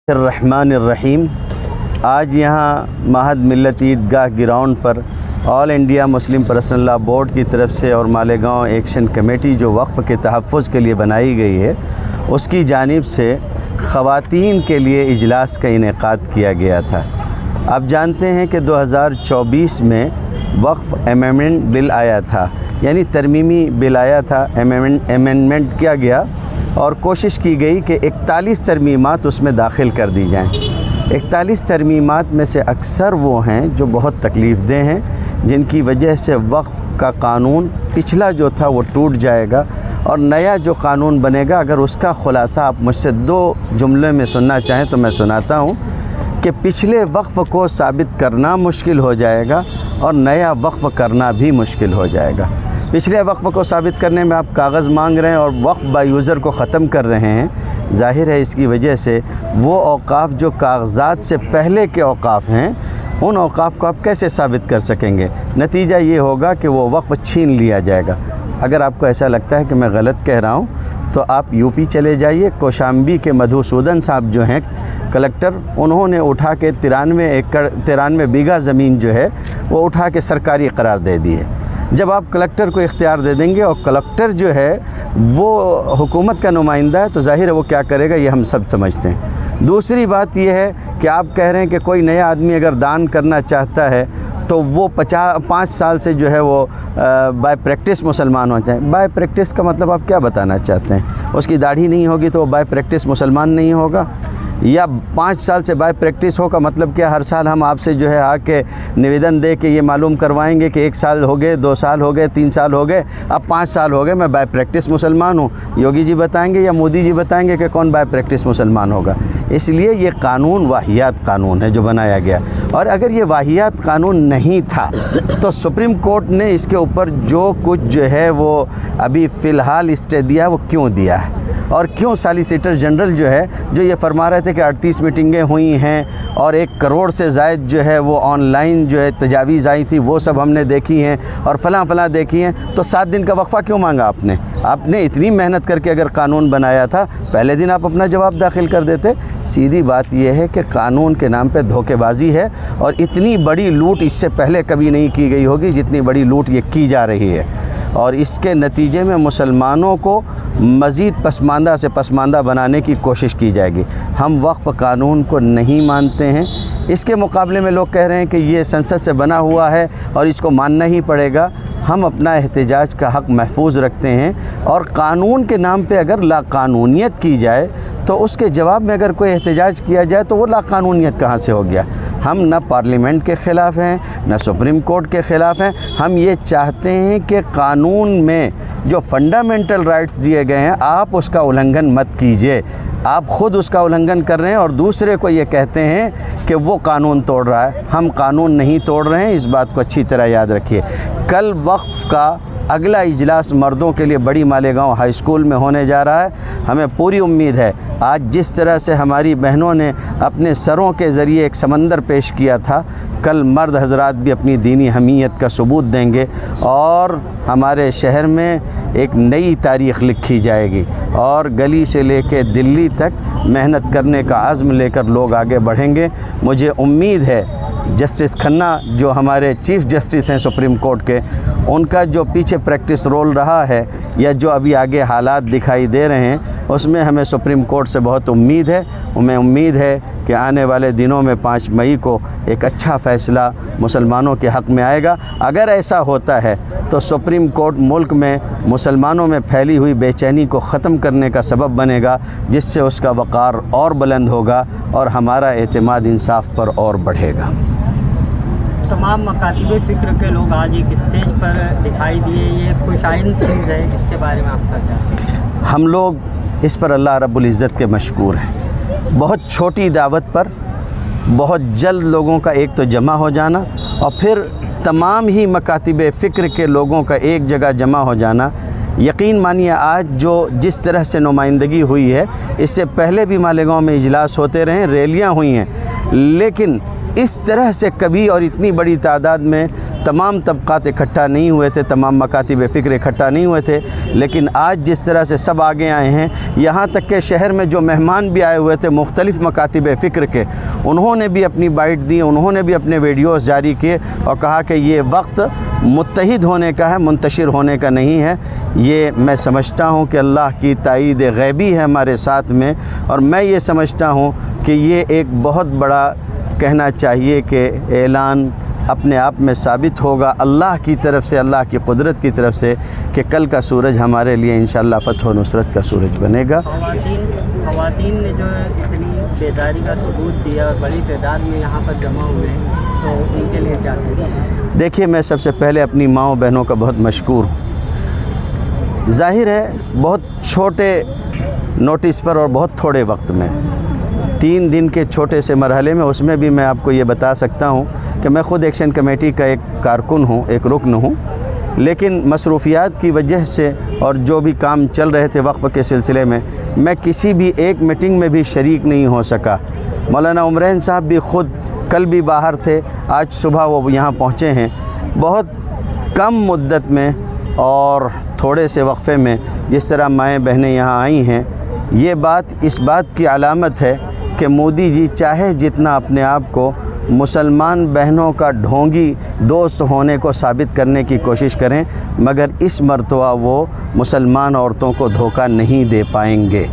रहमानिर्रहीम। आज यहाँ महद मिल्लत ईदगाह ग्राउंड पर all India Muslim personal law board की तरफ से और मालेगांव एक्शन कमेटी जो वक्फ़ के तहफ़्फ़ुज़ के लिए बनाई गई है उसकी जानिब से ख़वातीन के लिए इजलास का इनेकाद किया गया था। आप जानते हैं कि 2024 में वक्फ़ अमेंडमेंट बिल आया था, यानी तरमीमी बिल आया था, अमेंडमेंट किया गया और कोशिश की गई कि 41 तरमीमात उसमें दाखिल कर दी जाएं। 41 तरमीमात में से अक्सर वो हैं जो बहुत तकलीफ़देह हैं, जिनकी वजह से वक्फ़ का कानून पिछला जो था वो टूट जाएगा और नया जो कानून बनेगा, अगर उसका ख़ुलासा आप मुझसे 2 जुमले में सुनना चाहें तो मैं सुनाता हूँ कि पिछले वक्फ़ को साबित करना मुश्किल हो जाएगा और नया वक्फ़ करना भी मुश्किल हो जाएगा। पिछले वक्फ़ को साबित करने में आप कागज़ मांग रहे हैं और वक्फ़ बाय यूज़र को ख़त्म कर रहे हैं। ज़ाहिर है इसकी वजह से वो औक़ाफ़ जो कागज़ात से पहले के औक़ाफ़ हैं, उन औक़ाफ़ को आप कैसे साबित कर सकेंगे। नतीजा ये होगा कि वो वक्फ़ छीन लिया जाएगा। अगर आपको ऐसा लगता है कि मैं गलत कह रहा हूँ तो आप यूपी चले जाइए। कौशाम्बी के मधुसूदन साहब जो हैं कलेक्टर, उन्होंने उठा के 93 बीघा ज़मीन जो है वो उठा के सरकारी करार दे दी है। जब आप कलेक्टर को इख्तियार दे देंगे और कलेक्टर जो है वो हुकूमत का नुमाइंदा है तो ज़ाहिर है वो क्या करेगा, ये हम सब समझते हैं। दूसरी बात ये है कि आप कह रहे हैं कि कोई नया आदमी अगर दान करना चाहता है तो वो 5 साल से जो है वो बाय प्रैक्टिस मुसलमान हो जाए। बाय प्रैक्टिस का मतलब आप क्या बताना चाहते हैं? उसकी दाढ़ी नहीं होगी तो वो बाय प्रैक्टिस मुसलमान नहीं होगा? या 5 साल से बाय प्रैक्टिस हो का मतलब क्या हर साल हम आपसे जो है आके निवेदन दे के ये मालूम करवाएंगे कि 1 साल हो गए, 2 साल हो गए, 3 साल हो गए, अब 5 साल हो गए, मैं बाय प्रैक्टिस मुसलमान हूँ? योगी जी बताएंगे या मोदी जी बताएंगे कि कौन बाय प्रैक्टिस मुसलमान होगा? इसलिए ये कानून वाहियात कानून है जो बनाया गया। और अगर ये वाहियात कानून नहीं था तो सुप्रीम कोर्ट ने इसके ऊपर जो कुछ जो है वो अभी फ़िलहाल स्टे दिया वो क्यों दिया है? और क्यों सॉलिसिटर जनरल जो है जो ये फरमा रहे थे कि 38 मीटिंगें हुई हैं और 1 करोड़ से ज़ायद जो है वो ऑनलाइन जो है तजावीज़ आई थी, वो सब हमने देखी हैं और फ़लाँ देखी हैं, तो 7 दिन का वक्फ़ा क्यों मांगा आपने? आपने इतनी मेहनत करके अगर कानून बनाया था, पहले दिन आप अपना जवाब दाखिल कर देते। सीधी बात यह है कि कानून के नाम पे धोखेबाजी है और इतनी बड़ी लूट इससे पहले कभी नहीं की गई होगी जितनी बड़ी लूट ये की जा रही है। और इसके नतीजे में मुसलमानों को मज़ीद पसमानदा से पसमानदा बनाने की कोशिश की जाएगी। हम वक्फ़ कानून को नहीं मानते हैं। इसके मुकाबले में लोग कह रहे हैं कि ये संसद से बना हुआ है और इसको मानना ही पड़ेगा। हम अपना एहतजाज का हक़ महफूज रखते हैं और कानून के नाम पे अगर लाकानूनियत की जाए तो उसके जवाब में अगर कोई एहतजाज किया जाए तो वो लाकानूनियत कहाँ से हो गया? हम न पार्लियामेंट के ख़िलाफ़ हैं न सुप्रीम कोर्ट के ख़िलाफ़ हैं। हम ये चाहते हैं कि कानून में जो फंडामेंटल राइट्स दिए गए हैं आप उसका उल्लंघन मत कीजिए। आप ख़ुद उसका उल्लंघन कर रहे हैं और दूसरे को ये कहते हैं कि वो कानून तोड़ रहा है। हम कानून नहीं तोड़ रहे हैं, इस बात को अच्छी तरह याद रखिए। कल वक्फ़ का अगला इजलास मर्दों के लिए बड़ी मालेगांव हाई स्कूल में होने जा रहा है। हमें पूरी उम्मीद है आज जिस तरह से हमारी बहनों ने अपने सरों के ज़रिए एक समंदर पेश किया था, कल मर्द हजरात भी अपनी दीनी हमीयत का सबूत देंगे और हमारे शहर में एक नई तारीख़ लिखी जाएगी और गली से लेकर दिल्ली तक मेहनत करने का अज़्म लेकर लोग आगे बढ़ेंगे। मुझे उम्मीद है जस्टिस खन्ना जो हमारे चीफ़ जस्टिस हैं सुप्रीम कोर्ट के, उनका जो पीछे प्रैक्टिस रोल रहा है या जो अभी आगे हालात दिखाई दे रहे हैं उसमें हमें सुप्रीम कोर्ट से बहुत उम्मीद है। हमें उम्मीद है कि आने वाले दिनों में 5 मई को एक अच्छा फ़ैसला मुसलमानों के हक़ में आएगा। अगर ऐसा होता है तो सुप्रीम कोर्ट मुल्क में मुसलमानों में फैली हुई बेचैनी को ख़त्म करने का सबब बनेगा, जिससे उसका वक़ार और बुलंद होगा और हमारा एतमाद इंसाफ पर और बढ़ेगा। तमाम मकातिबे फ़िक्र के लोग आज एक स्टेज पर दिखाई दिए, ये खुशाइन चीज़ है, इसके बारे में आपका क्या? हम लोग इस पर अल्लाह रब्बुल इज़्ज़त के मशकूर हैं। बहुत छोटी दावत पर बहुत जल्द लोगों का एक तो जमा हो जाना और फिर तमाम ही मकातिबे फ़िक्र के लोगों का एक जगह जमा हो जाना, यकीन मानिए आज जो जिस तरह से नुमाइंदगी हुई है, इससे पहले भी मालेगांव में इजलास होते रहे, रैलियां हुई हैं, लेकिन इस तरह से कभी और इतनी बड़ी तादाद में तमाम तबक़ात इकट्ठा नहीं हुए थे, तमाम मकातिब फ़िक्र इकट्ठा नहीं हुए थे। लेकिन आज जिस तरह से सब आगे आए हैं, यहाँ तक के शहर में जो मेहमान भी आए हुए थे मुख्तलिफ़ मकातिब फ़िक्र के, उन्होंने भी अपनी बाइट दी, उन्होंने भी अपने वीडियोज़ जारी किए और कहा कि ये वक्त मुत्तहिद होने का है, मुंतशिर होने का नहीं है। ये मैं समझता हूँ कि अल्लाह की ताईद गैबी है हमारे साथ में, और मैं ये समझता हूँ कि ये एक बहुत बड़ा कहना चाहिए कि ऐलान अपने आप में साबित होगा अल्लाह की तरफ से, अल्लाह की कुदरत की तरफ से, कि कल का सूरज हमारे लिए इंशाअल्लाह फ़तह व नुसरत का सूरज बनेगा। ख़वातीन ने जो इतनी बेदारी का सबूत दिया और बड़ी तादाद में यहाँ पर जमा हुए हैं, तो उनके लिए क्या कहें? देखिए, मैं सबसे पहले अपनी माँ बहनों का बहुत मशकूर हूँ। ज़ाहिर है बहुत छोटे नोटिस पर और बहुत थोड़े वक्त में, 3 दिन के छोटे से मरहले में, उसमें भी मैं आपको ये बता सकता हूँ कि मैं ख़ुद एक्शन कमेटी का एक कारकुन हूँ, एक रुकन हूँ, लेकिन मसरूफ़ियात की वजह से और जो भी काम चल रहे थे वक्फ़ के सिलसिले में, मैं किसी भी एक मीटिंग में भी शरीक नहीं हो सका। मौलाना उमरैन साहब भी ख़ुद कल भी बाहर थे, आज सुबह वो यहाँ पहुँचे हैं। बहुत कम मुद्दत में और थोड़े से वक्फ़े में जिस तरह माएँ बहनें यहाँ आई हैं, ये बात इस बात की अलामत है कि मोदी जी चाहे जितना अपने आप को मुसलमान बहनों का ढोंगी दोस्त होने को साबित करने की कोशिश करें, मगर इस मरतबा वो मुसलमान औरतों को धोखा नहीं दे पाएंगे।